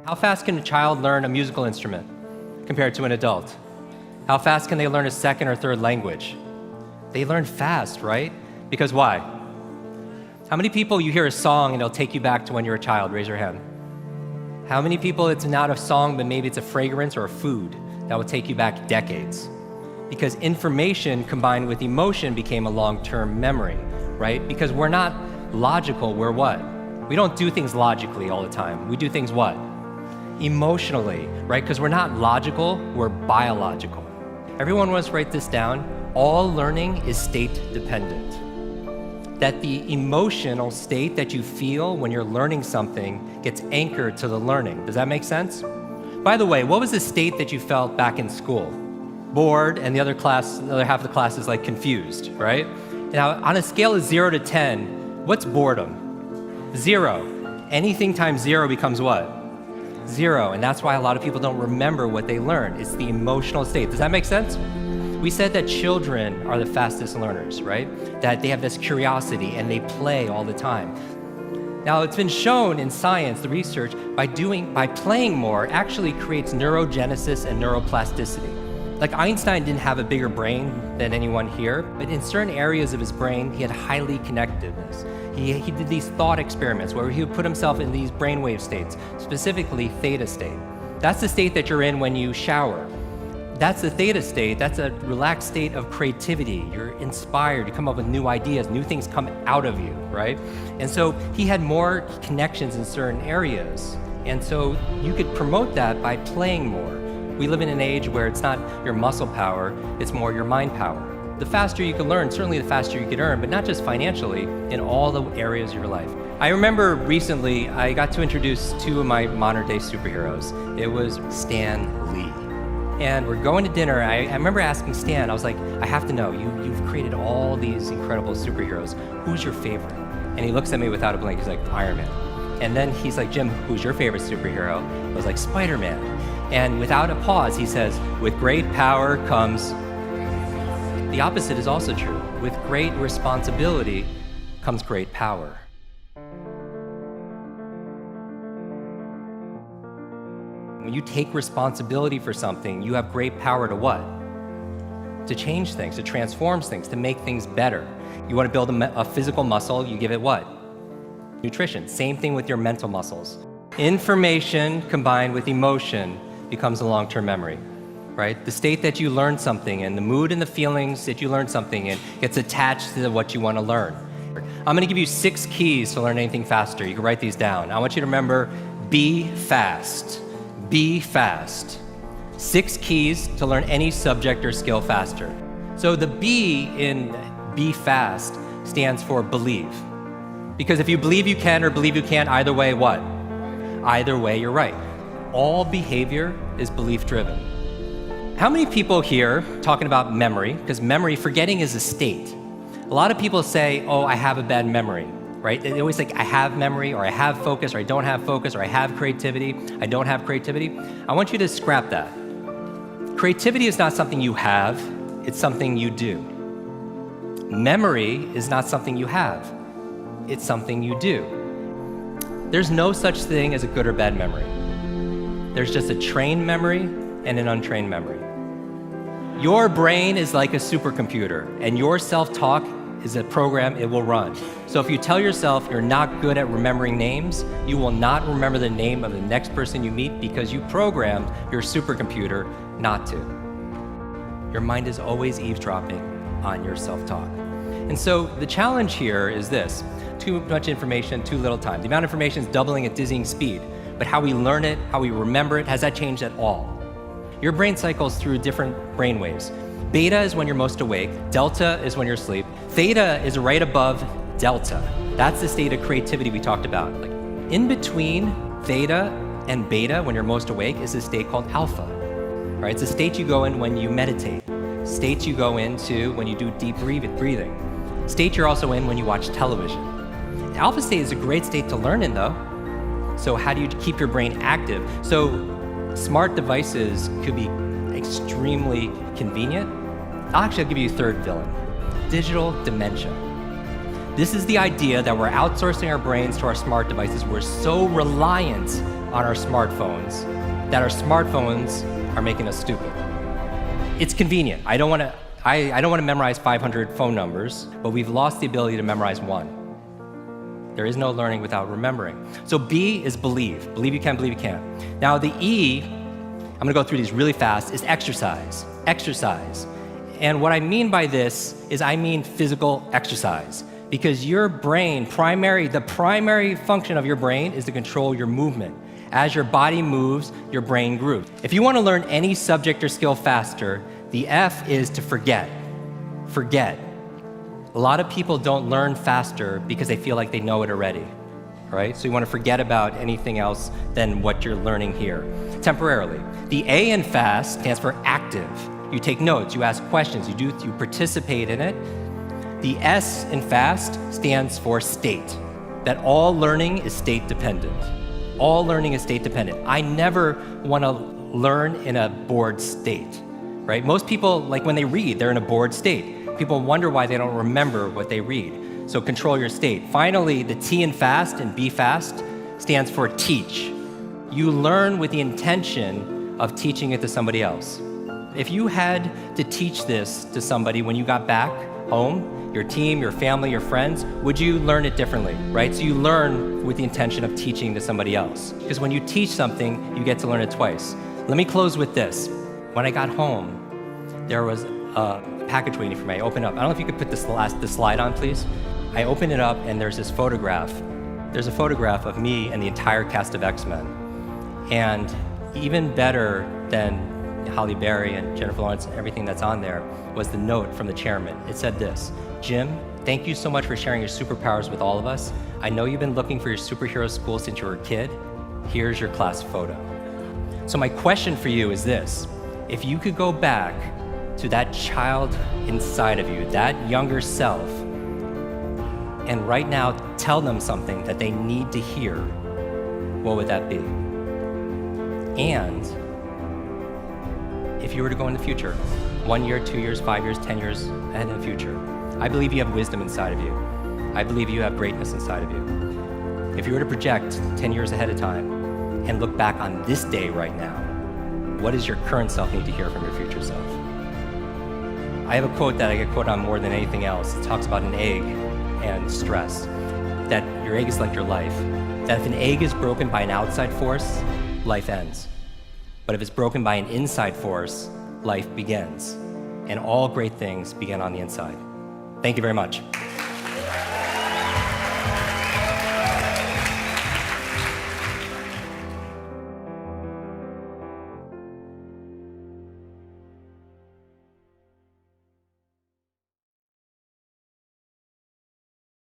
How fast can a child learn a musical instrument compared to an adult? How fast can they learn a second or third language? They learn fast, right? Because why? How many people you hear a song and it'll take you back to when you were a child? Raise your hand. How many people it's not a song, but maybe it's a fragrance or a food that will take you back decades? Because information combined with emotion became a long-term memory, right? Because we're not logical, we're what? We don't do things logically all the time. We do things what? Emotionally, right? Because we're not logical, we're biological. Everyone wants to write this down. All learning is state dependent. That the emotional state that you feel when you're learning something gets anchored to the learning. Does that make sense? By the way, what was the state that you felt back in school? Bored, and the other half of the class is like confused, right? Now, on a scale of 0 to 10, what's boredom? 0. Anything times 0 becomes what? 0, and that's why a lot of people don't remember what they learned. It's the emotional state. Does that make sense? We said that children are the fastest learners, right? That they have this curiosity and they play all the time. Now, it's been shown in science, the research, by playing more actually creates neurogenesis and neuroplasticity. Like Einstein didn't have a bigger brain than anyone here, but in certain areas of his brain, he had highly connectedness. He did these thought experiments where he would put himself in these brainwave states, specifically theta state. That's the state that you're in when you shower. That's the theta state. That's a relaxed state of creativity. You're inspired, you come up with new ideas, new things come out of you, right? And so he had more connections in certain areas. And so you could promote that by playing more. We live in an age where it's not your muscle power, it's more your mind power. The faster you can learn, certainly the faster you can earn, but not just financially, in all the areas of your life. I remember recently, I got to introduce two of my modern day superheroes. It was Stan Lee. And we're going to dinner. I remember asking Stan, I was like, I have to know, you've created all these incredible superheroes. Who's your favorite? And he looks at me without a blink, he's like, Iron Man. And then he's like, Jim, who's your favorite superhero? I was like, Spider-Man. And without a pause, he says, with great power comes... The opposite is also true. With great responsibility comes great power. When you take responsibility for something, you have great power to what? To change things, to transform things, to make things better. You want to build a physical muscle, you give it what? Nutrition. Same thing with your mental muscles. Information combined with emotion becomes a long-term memory, right? The state that you learn something in, the mood and the feelings that you learn something in gets attached to what you want to learn. I'm going to give you 6 keys to learn anything faster. You can write these down. I want you to remember, be fast. Be fast. 6 keys to learn any subject or skill faster. So the B in be fast stands for believe. Because if you believe you can or believe you can't, either way, what? Either way, you're right. All behavior is belief driven. How many people here talking about memory? Because memory, forgetting is a state. A lot of people say, oh, I have a bad memory, right? They always think I have memory, or I have focus, or I don't have focus, or I have creativity, I don't have creativity. I want you to scrap that. Creativity is not something you have, it's something you do. Memory is not something you have, it's something you do. There's no such thing as a good or bad memory. There's just a trained memory and an untrained memory. Your brain is like a supercomputer, and your self-talk is a program it will run. So if you tell yourself you're not good at remembering names, you will not remember the name of the next person you meet because you programmed your supercomputer not to. Your mind is always eavesdropping on your self-talk. And so the challenge here is this: too much information, too little time. The amount of information is doubling at dizzying speed, but how we learn it, how we remember it, has that changed at all? Your brain cycles through different brain waves. Beta is when you're most awake, delta is when you're asleep, theta is right above delta. That's the state of creativity we talked about. Like in between theta and beta, when you're most awake, is a state called alpha. Right? It's a state you go in when you meditate, state you go into when you do deep breathing, state you're also in when you watch television. Alpha state is a great state to learn in though. So how do you keep your brain active? So smart devices could be extremely convenient. I'll give you a third villain: digital dementia. This is the idea that we're outsourcing our brains to our smart devices. We're so reliant on our smartphones that our smartphones are making us stupid. It's convenient. I don't want to memorize 500 phone numbers, but we've lost the ability to memorize one. There is no learning without remembering. So B is believe. Believe you can, believe you can. Now the E, I'm gonna go through these really fast, is exercise. Exercise. And what I mean by this is I mean physical exercise. Because your brain, the primary function of your brain is to control your movement. As your body moves, your brain grooves. If you want to learn any subject or skill faster, the F is to forget. Forget. A lot of people don't learn faster because they feel like they know it already, right? So you want to forget about anything else than what you're learning here, temporarily. The A in fast stands for active. You take notes, you ask questions, you participate in it. The S in fast stands for state, that all learning is state dependent. All learning is state dependent. I never want to learn in a bored state, right? Most people, like when they read, they're in a bored state. People wonder why they don't remember what they read. So control your state. Finally, the T in fast and B fast stands for teach. You learn with the intention of teaching it to somebody else. If you had to teach this to somebody when you got back home, your team, your family, your friends, would you learn it differently, right? So you learn with the intention of teaching to somebody else. Because when you teach something, you get to learn it twice. Let me close with this. When I got home, there was a package waiting for me. I opened up. I don't know if you could put the slide on, please. I opened it up and there's this photograph. There's a photograph of me and the entire cast of X-Men. And even better than Halle Berry and Jennifer Lawrence and everything that's on there was the note from the chairman. It said this: Jim, thank you so much for sharing your superpowers with all of us. I know you've been looking for your superhero school since you were a kid. Here's your class photo. So my question for you is this: if you could go back to that child inside of you, that younger self, and right now tell them something that they need to hear, what would that be? And if you were to go in the future, 1 year, 2 years, 5 years, 10 years ahead in the future, I believe you have wisdom inside of you. I believe you have greatness inside of you. If you were to project 10 years ahead of time and look back on this day right now, what does your current self need to hear from your future self? I have a quote that I get quoted on more than anything else. It talks about an egg and stress, that your egg is like your life, that if an egg is broken by an outside force, life ends. But if it's broken by an inside force, life begins. And all great things begin on the inside. Thank you very much.